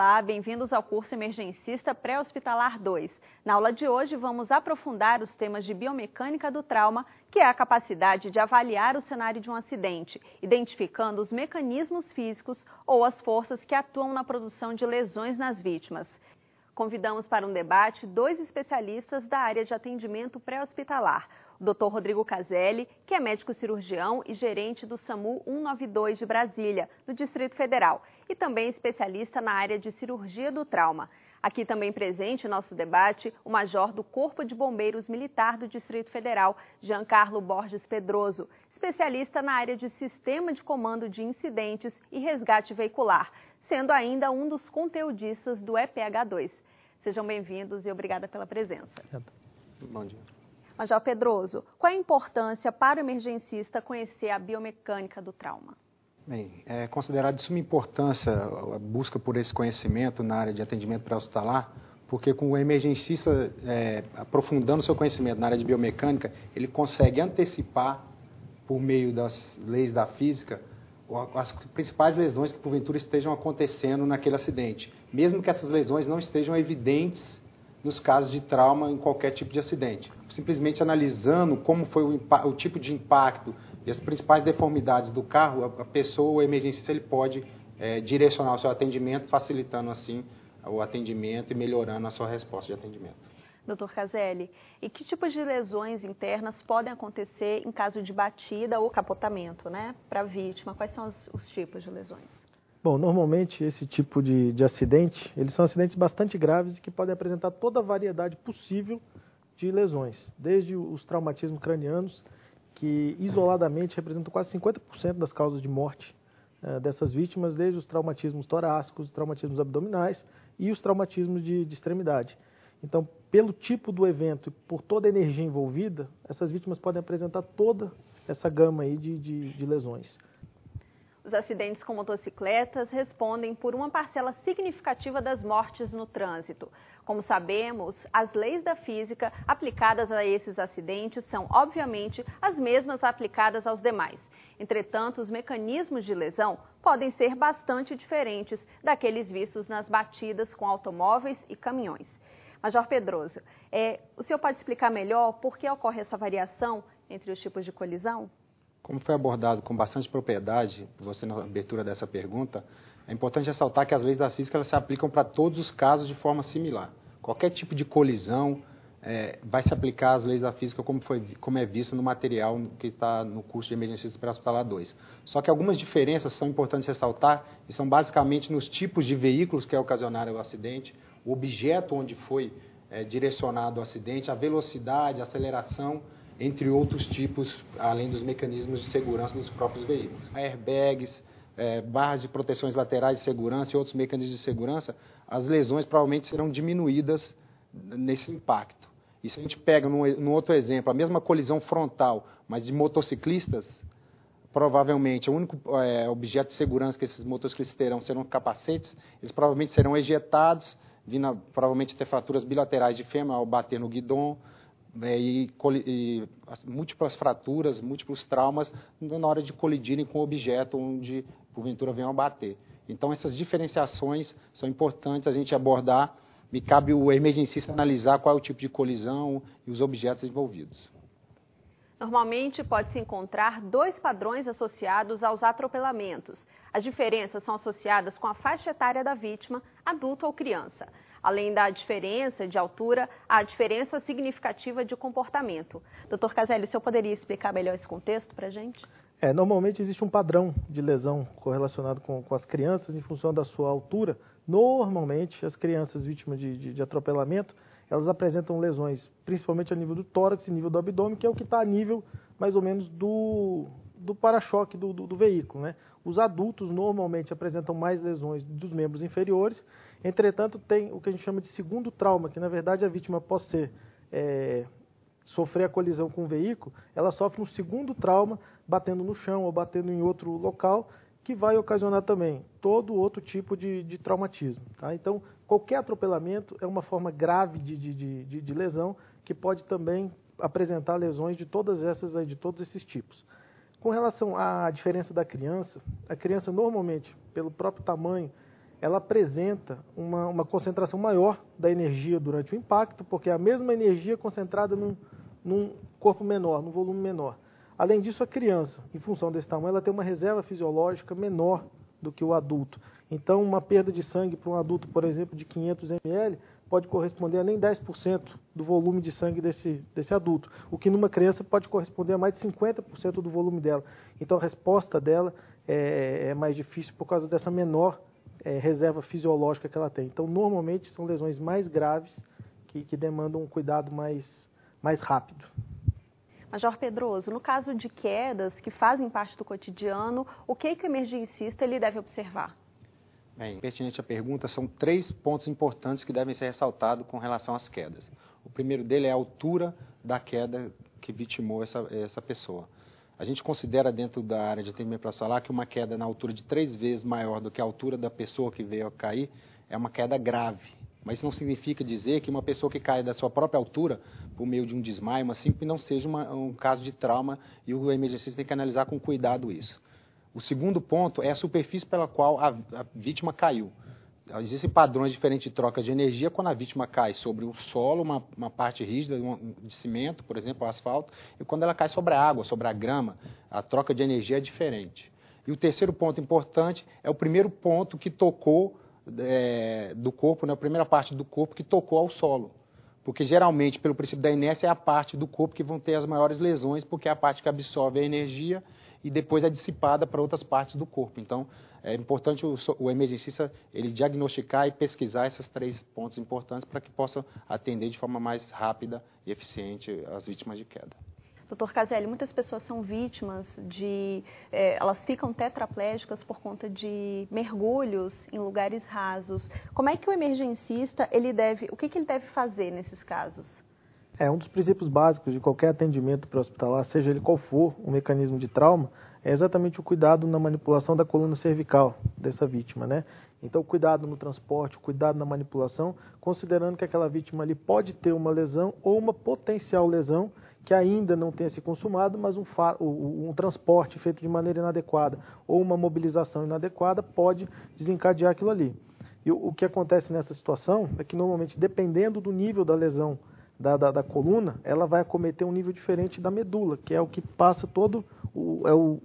Olá, bem-vindos ao curso Emergencista Pré-Hospitalar 2. Na aula de hoje vamos aprofundar os temas de biomecânica do trauma, que é a capacidade de avaliar o cenário de um acidente, identificando os mecanismos físicos ou as forças que atuam na produção de lesões nas vítimas. Convidamos para um debate dois especialistas da área de atendimento pré-hospitalar. O Dr. Rodrigo Caselli, que é médico cirurgião e gerente do SAMU 192 de Brasília, no Distrito Federal, e também especialista na área de cirurgia do trauma. Aqui também presente em nosso debate, o major do Corpo de Bombeiros Militar do Distrito Federal, Giancarlo Borges Pedroso, especialista na área de sistema de comando de incidentes e resgate veicular, sendo ainda um dos conteudistas do EPH2. Sejam bem-vindos e obrigada pela presença. Bom dia. Major Pedroso, qual é a importância para o emergencista conhecer a biomecânica do trauma? Bem, é considerado de suma importância a busca por esse conhecimento na área de atendimento pré-hospitalar, porque com o emergencista aprofundando seu conhecimento na área de biomecânica, ele consegue antecipar, por meio das leis da física, as principais lesões que porventura estejam acontecendo naquele acidente, mesmo que essas lesões não estejam evidentes nos casos de trauma em qualquer tipo de acidente. Simplesmente analisando como foi o tipo de impacto e as principais deformidades do carro, a pessoa, o emergencista, ele pode direcionar o seu atendimento, facilitando assim o atendimento e melhorando a sua resposta de atendimento. Dr. Caselli, e que tipos de lesões internas podem acontecer em caso de batida ou capotamento, para a vítima? Quais são os tipos de lesões? Bom, normalmente esse tipo de acidente, eles são acidentes bastante graves e que podem apresentar toda a variedade possível de lesões, desde os traumatismos cranianos, que isoladamente representam quase 50% das causas de morte dessas vítimas, desde os traumatismos torácicos, os traumatismos abdominais e os traumatismos de extremidade. Então, pelo tipo do evento e por toda a energia envolvida, essas vítimas podem apresentar toda essa gama aí de lesões. Os acidentes com motocicletas respondem por uma parcela significativa das mortes no trânsito. Como sabemos, as leis da física aplicadas a esses acidentes são, obviamente, as mesmas aplicadas aos demais. Entretanto, os mecanismos de lesão podem ser bastante diferentes daqueles vistos nas batidas com automóveis e caminhões. Major Pedroso, o senhor pode explicar melhor por que ocorre essa variação entre os tipos de colisão? Como foi abordado com bastante propriedade, você na abertura dessa pergunta, é importante ressaltar que as leis da física elas se aplicam para todos os casos de forma similar. Qualquer tipo de colisão vai se aplicar às leis da física como é visto no material que está no curso de Emergencista Pré-Hospitalar 2. Só que algumas diferenças são importantes ressaltar e são basicamente nos tipos de veículos que ocasionaram o acidente, o objeto onde foi direcionado o acidente, a velocidade, a aceleração, entre outros tipos, além dos mecanismos de segurança dos próprios veículos. Airbags, barras de proteções laterais de segurança e outros mecanismos de segurança, as lesões provavelmente serão diminuídas nesse impacto. E se a gente pega, num outro exemplo, a mesma colisão frontal, mas de motociclistas, provavelmente o único objeto de segurança que esses motociclistas terão serão capacetes, eles provavelmente serão ejetados, vindo provavelmente ter fraturas bilaterais de fêmur ao bater no guidão, e múltiplas fraturas, múltiplos traumas na hora de colidirem com o objeto onde porventura venham a bater. Então essas diferenciações são importantes a gente abordar e cabe o emergencista analisar qual é o tipo de colisão e os objetos envolvidos. Normalmente pode-se encontrar dois padrões associados aos atropelamentos. As diferenças são associadas com a faixa etária da vítima, adulto ou criança. Além da diferença de altura, há a diferença significativa de comportamento. Dr. Caselli, o senhor poderia explicar melhor esse contexto para a gente? Normalmente existe um padrão de lesão correlacionado com as crianças em função da sua altura. Normalmente, as crianças vítimas de atropelamento, elas apresentam lesões, principalmente a nível do tórax e nível do abdômen, que é o que está a nível, mais ou menos, do para-choque do veículo, Os adultos normalmente apresentam mais lesões dos membros inferiores, entretanto tem o que a gente chama de segundo trauma, que na verdade a vítima após sofrer a colisão com o veículo, ela sofre um segundo trauma batendo no chão ou batendo em outro local, que vai ocasionar também todo outro tipo de traumatismo. Então, qualquer atropelamento é uma forma grave de lesão que pode também apresentar lesões de todos esses tipos. Com relação à diferença da criança, a criança normalmente, pelo próprio tamanho ela apresenta uma concentração maior da energia durante o impacto, porque é a mesma energia concentrada num corpo menor, num volume menor. Além disso, a criança, em função desse tamanho, ela tem uma reserva fisiológica menor do que o adulto. Então, uma perda de sangue para um adulto, por exemplo, de 500 ml, pode corresponder a nem 10% do volume de sangue desse adulto, o que numa criança pode corresponder a mais de 50% do volume dela. Então, a resposta dela é mais difícil por causa dessa menor reserva fisiológica que ela tem. Então, normalmente, são lesões mais graves que demandam um cuidado mais rápido. Major Pedroso, no caso de quedas que fazem parte do cotidiano, o que o emergencista ele deve observar? Bem, pertinente a pergunta, são 3 pontos importantes que devem ser ressaltados com relação às quedas. O primeiro dele é a altura da queda que vitimou essa pessoa. A gente considera dentro da área de atendimento pré-hospitalar que uma queda na altura de 3 vezes maior do que a altura da pessoa que veio a cair é uma queda grave. Mas isso não significa dizer que uma pessoa que cai da sua própria altura, por meio de um desmaio, uma síncrope, não seja um caso de trauma e o emergencista tem que analisar com cuidado isso. O segundo ponto é a superfície pela qual a vítima caiu. Existem padrões diferentes de troca de energia quando a vítima cai sobre o solo, uma parte rígida de cimento, por exemplo, o asfalto, e quando ela cai sobre a água, sobre a grama, a troca de energia é diferente. E o terceiro ponto importante é o primeiro ponto que tocou do corpo, né, a primeira parte do corpo que tocou ao solo. Porque geralmente, pelo princípio da inércia, é a parte do corpo que vão ter as maiores lesões, porque é a parte que absorve a energia e depois é dissipada para outras partes do corpo. Então, é importante o emergencista ele diagnosticar e pesquisar esses 3 pontos importantes para que possa atender de forma mais rápida e eficiente as vítimas de queda. Doutor Caselli, muitas pessoas são vítimas elas ficam tetraplégicas por conta de mergulhos em lugares rasos. Como é que o emergencista, o que ele deve fazer nesses casos? Um dos princípios básicos de qualquer atendimento pré-hospitalar, seja ele qual for o mecanismo de trauma, é exatamente o cuidado na manipulação da coluna cervical dessa vítima, né? Então, o cuidado no transporte, o cuidado na manipulação, considerando que aquela vítima ali pode ter uma lesão ou uma potencial lesão que ainda não tenha se consumado, mas um transporte feito de maneira inadequada ou uma mobilização inadequada pode desencadear aquilo ali. E o que acontece nessa situação é que, normalmente, dependendo do nível da lesão da coluna, ela vai acometer um nível diferente da medula, que é o que passa todo o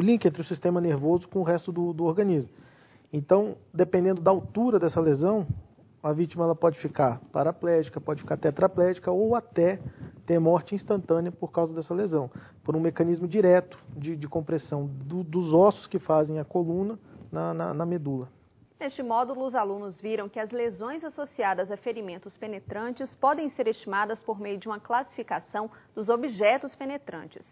link entre o sistema nervoso com o resto do organismo. Então, dependendo da altura dessa lesão, a vítima ela pode ficar paraplégica, pode ficar tetraplégica ou até ter morte instantânea por causa dessa lesão, por um mecanismo direto de compressão dos ossos que fazem a coluna na medula. Neste módulo, os alunos viram que as lesões associadas a ferimentos penetrantes podem ser estimadas por meio de uma classificação dos objetos penetrantes.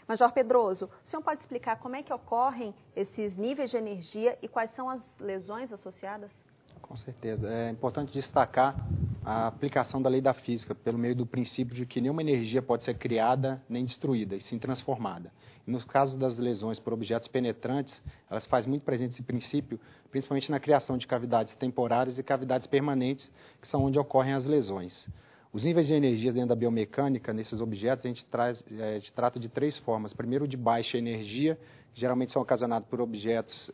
Major Pedroso, o senhor pode explicar como é que ocorrem esses níveis de energia e quais são as lesões associadas? Com certeza. É importante destacar a aplicação da lei da física, pelo meio do princípio de que nenhuma energia pode ser criada nem destruída, e sim transformada. E nos casos das lesões por objetos penetrantes, elas fazem muito presente esse princípio, principalmente na criação de cavidades temporárias e cavidades permanentes, que são onde ocorrem as lesões. Os níveis de energia dentro da biomecânica, nesses objetos, a gente trata de 3 formas. Primeiro, de baixa energia, que geralmente são ocasionados por objetos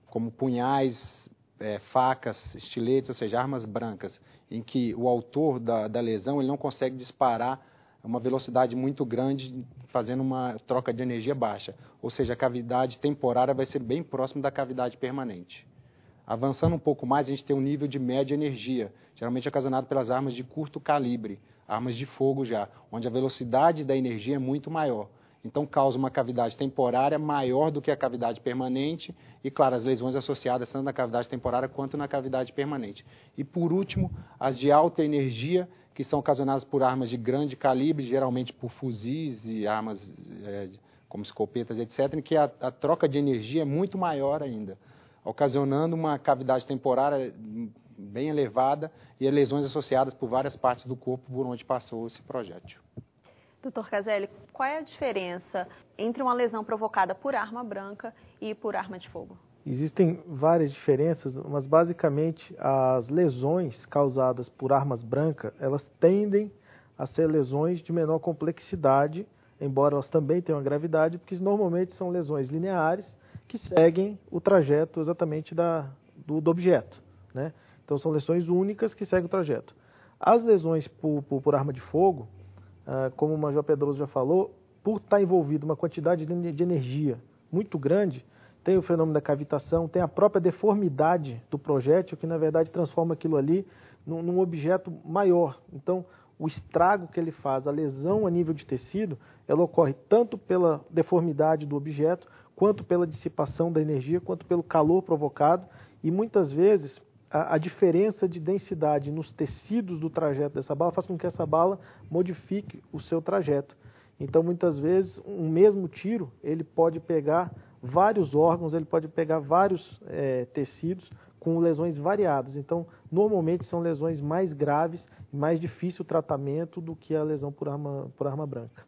como punhais, facas, estiletes, ou seja, armas brancas, em que o autor da lesão ele não consegue disparar a uma velocidade muito grande, fazendo uma troca de energia baixa. Ou seja, a cavidade temporária vai ser bem próxima da cavidade permanente. Avançando um pouco mais, a gente tem um nível de média energia, geralmente ocasionado pelas armas de curto calibre, armas de fogo já, onde a velocidade da energia é muito maior. Então, causa uma cavidade temporária maior do que a cavidade permanente e, claro, as lesões associadas tanto na cavidade temporária quanto na cavidade permanente. E, por último, as de alta energia, que são ocasionadas por armas de grande calibre, geralmente por fuzis e armas como escopetas, etc., em que a troca de energia é muito maior ainda, ocasionando uma cavidade temporária bem elevada e lesões associadas por várias partes do corpo por onde passou esse projétil. Doutor Caselli, qual é a diferença entre uma lesão provocada por arma branca e por arma de fogo? Existem várias diferenças, mas basicamente as lesões causadas por armas brancas, elas tendem a ser lesões de menor complexidade, embora elas também tenham gravidade, porque normalmente são lesões lineares que seguem o trajeto exatamente do objeto, né? Então são lesões únicas que seguem o trajeto. As lesões por arma de fogo, como o Major Pedroso já falou, por estar envolvido uma quantidade de energia muito grande, tem o fenômeno da cavitação, tem a própria deformidade do projétil, que na verdade transforma aquilo ali num objeto maior. Então, o estrago que ele faz, a lesão a nível de tecido, ela ocorre tanto pela deformidade do objeto, quanto pela dissipação da energia, quanto pelo calor provocado, e muitas vezes a diferença de densidade nos tecidos do trajeto dessa bala faz com que essa bala modifique o seu trajeto. Então, muitas vezes, um mesmo tiro, ele pode pegar vários órgãos, ele pode pegar vários tecidos com lesões variadas. Então, normalmente são lesões mais graves e mais difícil o tratamento do que a lesão por arma branca.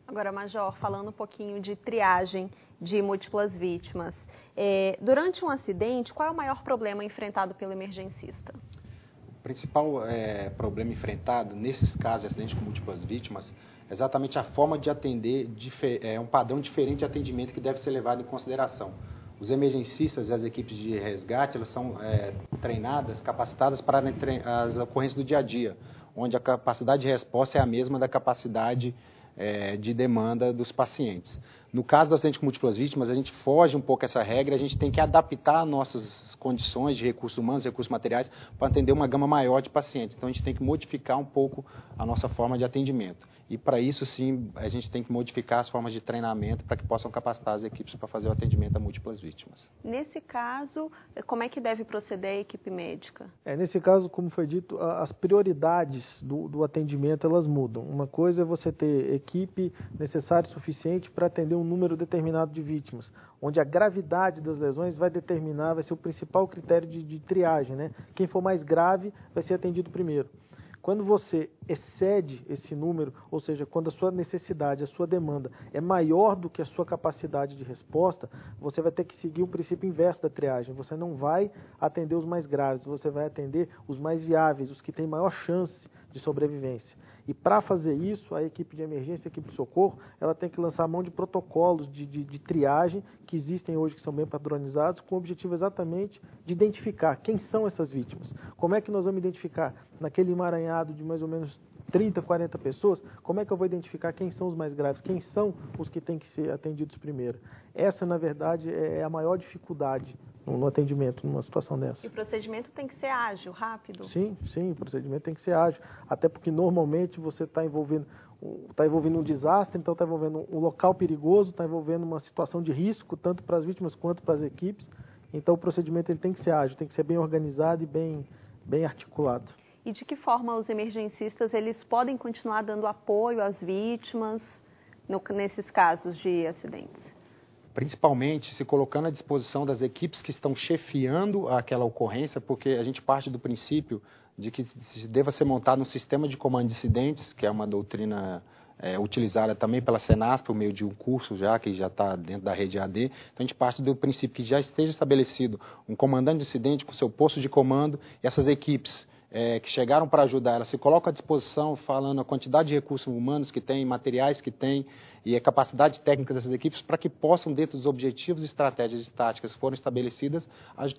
Agora, Major, falando um pouquinho de triagem de múltiplas vítimas. Durante um acidente, qual é o maior problema enfrentado pelo emergencista? O principal problema enfrentado nesses casos de acidente com múltiplas vítimas é exatamente a forma de atender, um padrão diferente de atendimento que deve ser levado em consideração. Os emergencistas e as equipes de resgate, elas são treinadas, capacitadas para as ocorrências do dia a dia, onde a capacidade de resposta é a mesma da capacidade de demanda dos pacientes. No caso do acidente com múltiplas vítimas, a gente foge um pouco essa regra, a gente tem que adaptar nossas condições de recursos humanos, recursos materiais, para atender uma gama maior de pacientes. Então, a gente tem que modificar um pouco a nossa forma de atendimento. E, para isso, sim, a gente tem que modificar as formas de treinamento para que possam capacitar as equipes para fazer o atendimento a múltiplas vítimas. Nesse caso, como é que deve proceder a equipe médica? Nesse caso, como foi dito, as prioridades do atendimento, elas mudam. Uma coisa é você ter equipe necessária e suficiente para atender um número determinado de vítimas, onde a gravidade das lesões vai ser o principal critério de triagem, né? Quem for mais grave vai ser atendido primeiro. Quando você excede esse número, ou seja, quando a sua necessidade, a sua demanda é maior do que a sua capacidade de resposta, você vai ter que seguir o princípio inverso da triagem. Você não vai atender os mais graves, você vai atender os mais viáveis, os que têm maior chance de sobrevivência. E para fazer isso, a equipe de emergência, a equipe de socorro, ela tem que lançar mão de protocolos de triagem que existem hoje, que são bem padronizados, com o objetivo exatamente de identificar quem são essas vítimas. Como é que nós vamos identificar naquele emaranhado de mais ou menos 30, 40 pessoas, como é que eu vou identificar quem são os mais graves, quem são os que têm que ser atendidos primeiro? Essa, na verdade, é a maior dificuldade no atendimento, numa situação dessa. E o procedimento tem que ser ágil, rápido? Sim, o procedimento tem que ser ágil, até porque normalmente você está envolvendo um desastre, então está envolvendo um local perigoso, está envolvendo uma situação de risco, tanto para as vítimas quanto para as equipes, então o procedimento ele tem que ser ágil, tem que ser bem organizado e bem articulado. E de que forma os emergencistas eles podem continuar dando apoio às vítimas nesses casos de acidentes? Principalmente se colocando à disposição das equipes que estão chefiando aquela ocorrência, porque a gente parte do princípio de que deva ser montado um sistema de comando de incidentes, que é uma doutrina utilizada também pela Senasp, por meio de um curso que já está dentro da rede AD. Então, a gente parte do princípio que já esteja estabelecido um comandante de incidente com seu posto de comando e essas equipes que chegaram para ajudar, elas se colocam à disposição, falando a quantidade de recursos humanos que tem, materiais que tem e a capacidade técnica dessas equipes para que possam, dentro dos objetivos, estratégias e táticas que foram estabelecidas,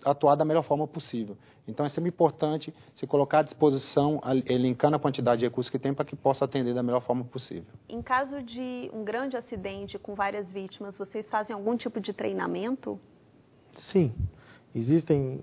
atuar da melhor forma possível. Então, é sempre importante se colocar à disposição, elencando a quantidade de recursos que tem para que possa atender da melhor forma possível. Em caso de um grande acidente com várias vítimas, vocês fazem algum tipo de treinamento? Sim, existem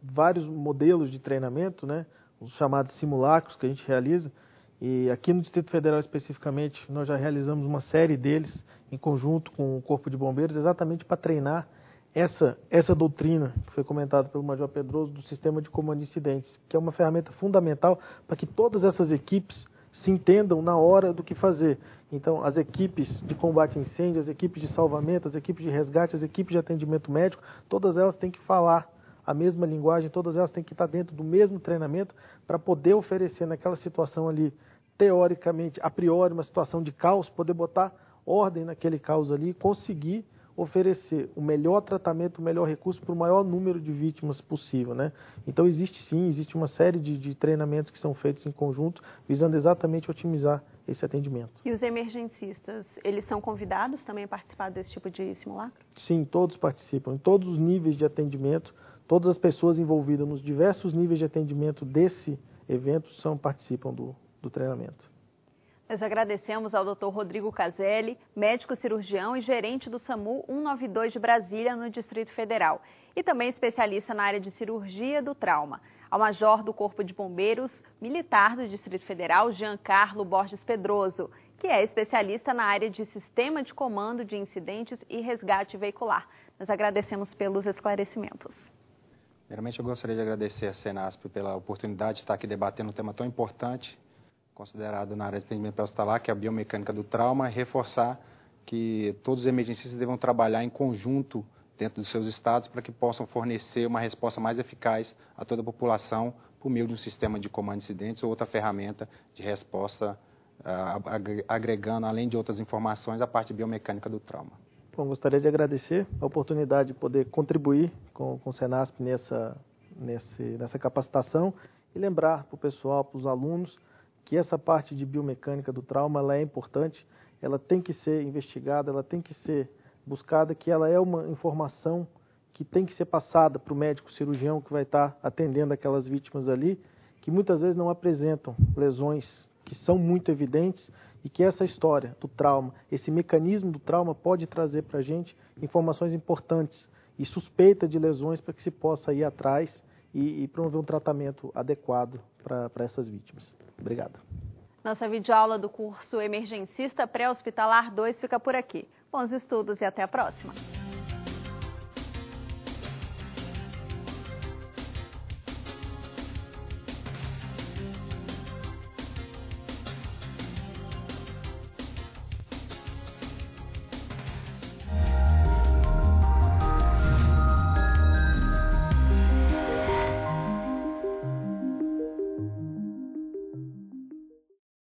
vários modelos de treinamento, né? Os chamados simulacros que a gente realiza, e aqui no Distrito Federal especificamente nós já realizamos uma série deles em conjunto com o Corpo de Bombeiros, exatamente para treinar essa doutrina que foi comentada pelo Major Pedroso do Sistema de Comando de Incidentes, que é uma ferramenta fundamental para que todas essas equipes se entendam na hora do que fazer. Então, as equipes de combate a incêndio, as equipes de salvamento, as equipes de resgate, as equipes de atendimento médico, todas elas têm que falar a mesma linguagem, todas elas têm que estar dentro do mesmo treinamento para poder oferecer naquela situação ali, teoricamente, a priori, uma situação de caos, poder botar ordem naquele caos ali e conseguir oferecer o melhor tratamento, o melhor recurso para o maior número de vítimas possível, né? Então existe uma série de treinamentos que são feitos em conjunto, visando exatamente otimizar esse atendimento. E os emergencistas, eles são convidados também a participar desse tipo de simulacro? Sim, todos participam, em todos os níveis de atendimento, todas as pessoas envolvidas nos diversos níveis de atendimento desse evento participam do treinamento. Nós agradecemos ao Dr. Rodrigo Caselli, médico cirurgião e gerente do SAMU 192 de Brasília, no Distrito Federal, e também especialista na área de cirurgia do trauma. Ao major do Corpo de Bombeiros Militar do Distrito Federal, Giancarlo Borges Pedroso, que é especialista na área de sistema de comando de incidentes e resgate veicular. Nós agradecemos pelos esclarecimentos. Primeiramente, eu gostaria de agradecer a Senasp pela oportunidade de estar aqui debatendo um tema tão importante, considerado na área de atendimento pré-hospitalar, que é a biomecânica do trauma, e reforçar que todos os emergencistas devam trabalhar em conjunto dentro dos seus estados para que possam fornecer uma resposta mais eficaz a toda a população por meio de um sistema de comando de incidentes ou outra ferramenta de resposta, agregando, além de outras informações, a parte biomecânica do trauma. Bom, gostaria de agradecer a oportunidade de poder contribuir com o Senasp nessa capacitação e lembrar para o pessoal, para os alunos, que essa parte de biomecânica do trauma ela é importante, ela tem que ser investigada, ela tem que ser buscada, que ela é uma informação que tem que ser passada para o médico cirurgião que vai estar atendendo aquelas vítimas ali, que muitas vezes não apresentam lesões que são muito evidentes e que essa história do trauma, esse mecanismo do trauma pode trazer para a gente informações importantes e suspeita de lesões para que se possa ir atrás e promover um tratamento adequado para essas vítimas. Obrigado. Nossa videoaula do curso Emergencista Pré-Hospitalar 2 fica por aqui. Bons estudos e até a próxima.